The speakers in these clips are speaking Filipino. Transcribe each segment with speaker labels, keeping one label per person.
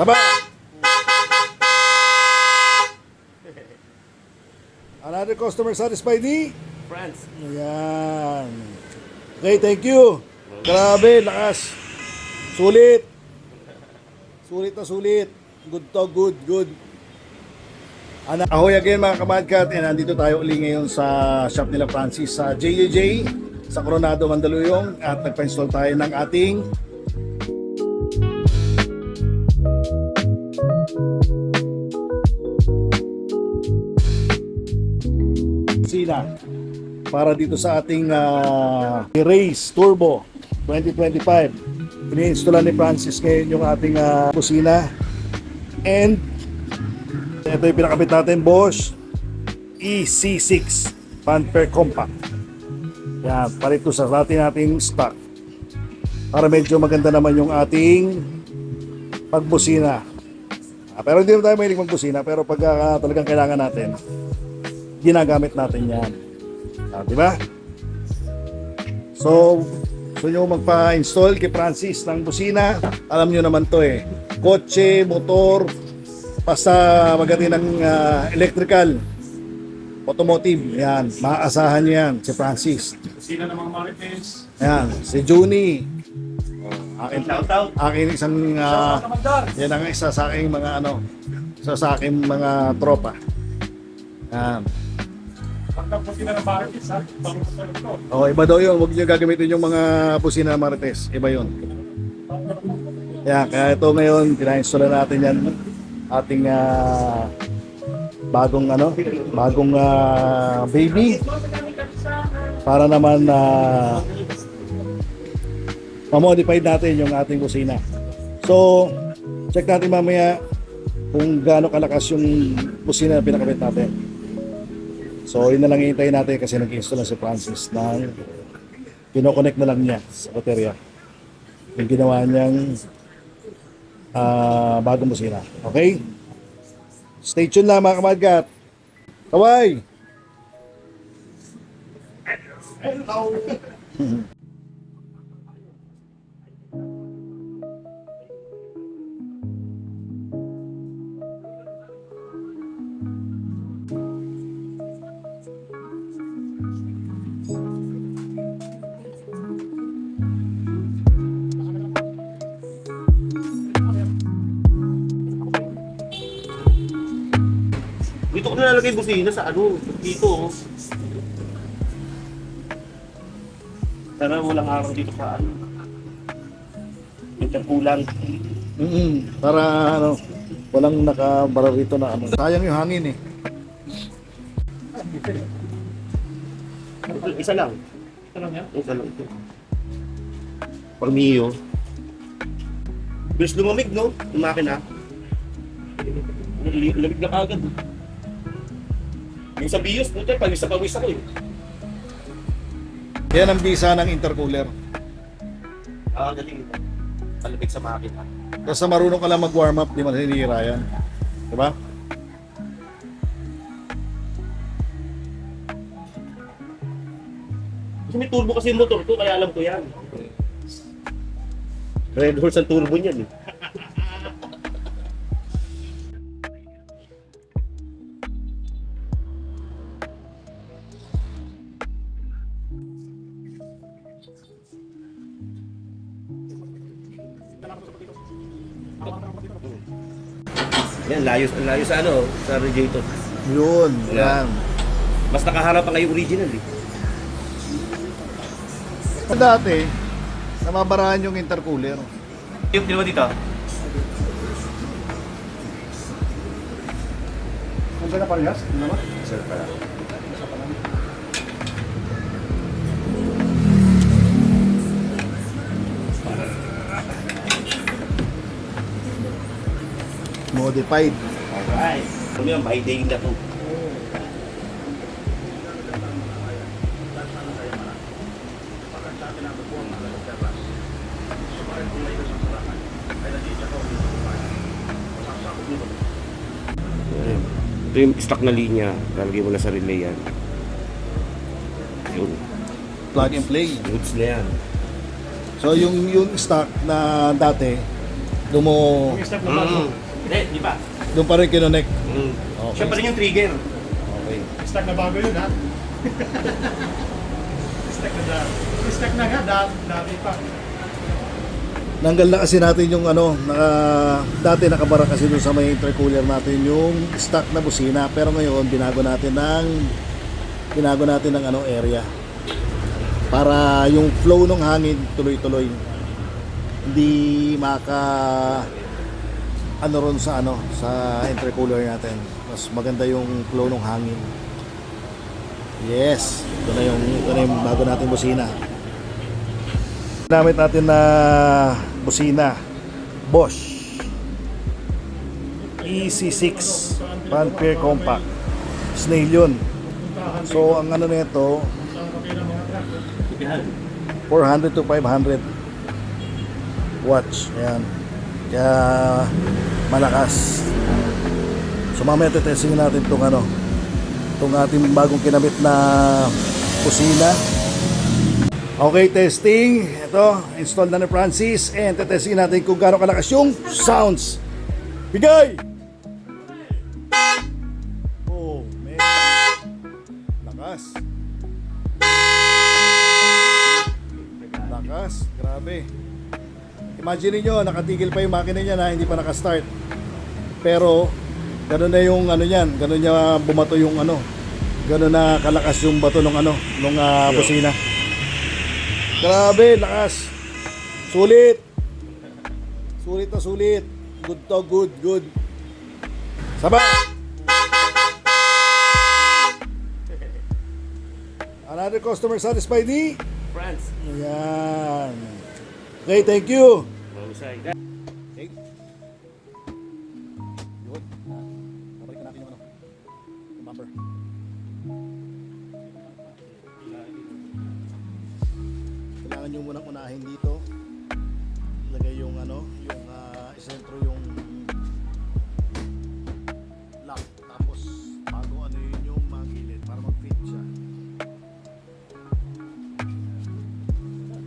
Speaker 1: Taba! Another customer satisfied ni?
Speaker 2: France.
Speaker 1: Ayan. Okay, thank you. Grabe, lakas. Sulit. Sulit na sulit. Good to, good. Ahoy again mga kamadkat. And nandito tayo uli ngayon sa shop nila Francis sa JJJ sa Coronado, Mandaluyong. At nagpa-install tayo ng ating sina para dito sa ating Race Turbo 2025. Ini-installan ni Francis ngayon yung ating kusina. And ito yung pinakabit natin, Bosch EC6 Panther Compact. Yan, parito sa nating stock para medyo maganda naman yung ating pagbusina. Pero hindi naman tayo mahilig magbusina, pero pag talagang kailangan natin, ginagamit natin yan. Di ba? So, gusto nyo magpa-install kay Francis ng busina, alam nyo naman to eh. Kotse, motor, basta magating ng electrical, automotive, yan, maaasahan nyo yan, si Francis.
Speaker 3: Busina ng mga Marites.
Speaker 1: Yan, si Juni. Akin isang, yan ang isa sa aking mga isa sa aking mga tropa. Yan.
Speaker 3: Pagka busina ng Marites, ha? Bago sa ito.
Speaker 1: Oh, iba daw yun. Huwag nyo gagamitin yung mga busina ng Marites. Iba yun. Kaya ito ngayon, pina-install natin yan. Ating bagong baby. Para naman ma-modify natin yung ating busina. So, check natin mamaya kung gaano kalakas yung busina na pinakabit natin. So, yun na lang hihintayin natin kasi nag-install na si Francis na kinoconnect na lang niya sa baterya. Yung ginawa niyang bagong busina. Okay? Stay tuned lang mga kamadgat. Kaway!
Speaker 3: Hello!
Speaker 2: Dito ko nilalagay busina sa dito. Oh. Sana walang araw dito sa Interkulan.
Speaker 1: Para walang nakabara rito na sayang yung hangin eh.
Speaker 2: Isa lang.
Speaker 3: Ito lang yan?
Speaker 2: Isa lang ito. Pag Mio. Bilis lumamig, no? Yung makina. Lamig na kagad. Yung sa BIOS, puto, pawis ako eh.
Speaker 1: Yan ang bisa ng intercooler.
Speaker 2: Galing ito. Malamig sa makina.
Speaker 1: Basta marunong ka lang mag-warm up, di masinira yan. Diba?
Speaker 2: Kasi may turbo kasi yung motor ko, kaya alam ko yan. Red Horse ang turbo niyan eh. Yan, layo sa sa radiator.
Speaker 1: Yun, yan.
Speaker 2: Mas nakaharap pa kayo original eh.
Speaker 1: Dati, namabarahan yung intercooler.
Speaker 2: Yung dito dito.
Speaker 1: Kung gana parehas, ano naman?
Speaker 2: Sir pala.
Speaker 1: Modified.
Speaker 2: Alright. Ano yan, by day na to. Ito yung stock na linya. Lalagay mo na sa relay yan. Yun.
Speaker 1: Plug and play.
Speaker 2: Goods na yan.
Speaker 1: So yung stock na dati, Doon mo,
Speaker 3: Yung stock na bago.
Speaker 2: Di ba?
Speaker 1: doon pa rin kinonect.
Speaker 2: Siya pa rin yung trigger.
Speaker 1: Okay.
Speaker 3: Stock na bago yun ha. Stock na dati. Stock na nga, dati pa.
Speaker 1: Nanggal na kasi natin yung ano, dati nakabara kasi doon sa may intercooler natin yung stock na busina, pero ngayon binago natin ng ano area para yung flow ng hangin tuloy-tuloy. Hindi ano ron sa intercooler natin. Mas maganda yung flow ng hangin. Yes, ito na yung bago nating busina. Gamit natin na busina Bosch EC6 Pan-Pair Compact Snail yun. So ang ano nito 400 to 500 watts. Ayan. Kaya malakas. So mamaya testing natin itong ating bagong kinabit na busina. Okay, testing. Ito, install na ni Francis. And testingin natin kung gaano kalakas yung sounds. Bigay! Oh, man. Lakas. Lakas, grabe. Imagine niyo, nakatigil pa yung makina niya na hindi pa nakastart. Pero, gano'n na yung ano niyan. Gano'n niya bumato yung ano. Gano'n na kalakas yung bato ng busina. Grabe, lakas. Sulit. Sulit na sulit. Good to good. Saba. Another customer satisfied ni
Speaker 2: France.
Speaker 1: Ayan. Okay, thank you.
Speaker 2: Mahusay.
Speaker 1: Okay. Yun. Babalik na natin yung bumper. Kailangan nyo munang unahin dito. Ilagay yung isentro yung lock. Tapos bago yun yung mga gilid para mag-fit siya. Yan.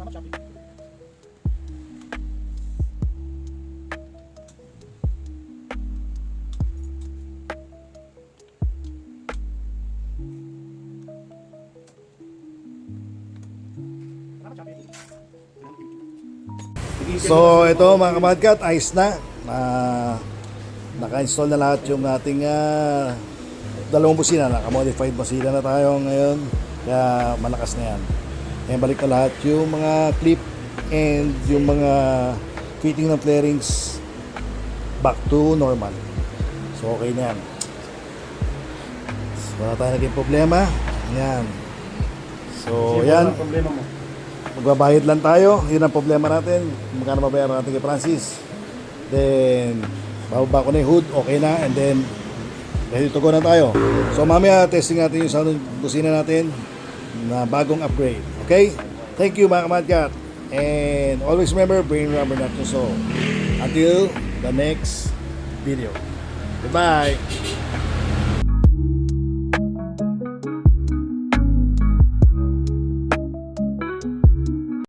Speaker 1: Salamat, Shopee. So ito mga kamadkat, ayos na. Naka-install na lahat yung ating dalawang busina. Naka-modified busina na tayo ngayon. Kaya malakas na yan. Kaya balik na lahat yung mga clip and yung mga fitting ng flarings back to normal. So okay na yan. So wala tayo naging problema. Yan. So yan.
Speaker 3: Problema mo.
Speaker 1: Magbabayad lang tayo. Yun ang problema natin. Magkano mabayaran natin kay Francis. Then bababa ko na yung hood. Okay na. And then ready to go na tayo. So mamaya testing natin yung sound busina natin na bagong upgrade. Okay? Thank you mga kamadkat. And always remember, brain rubber not your soul. Until the next video. Goodbye.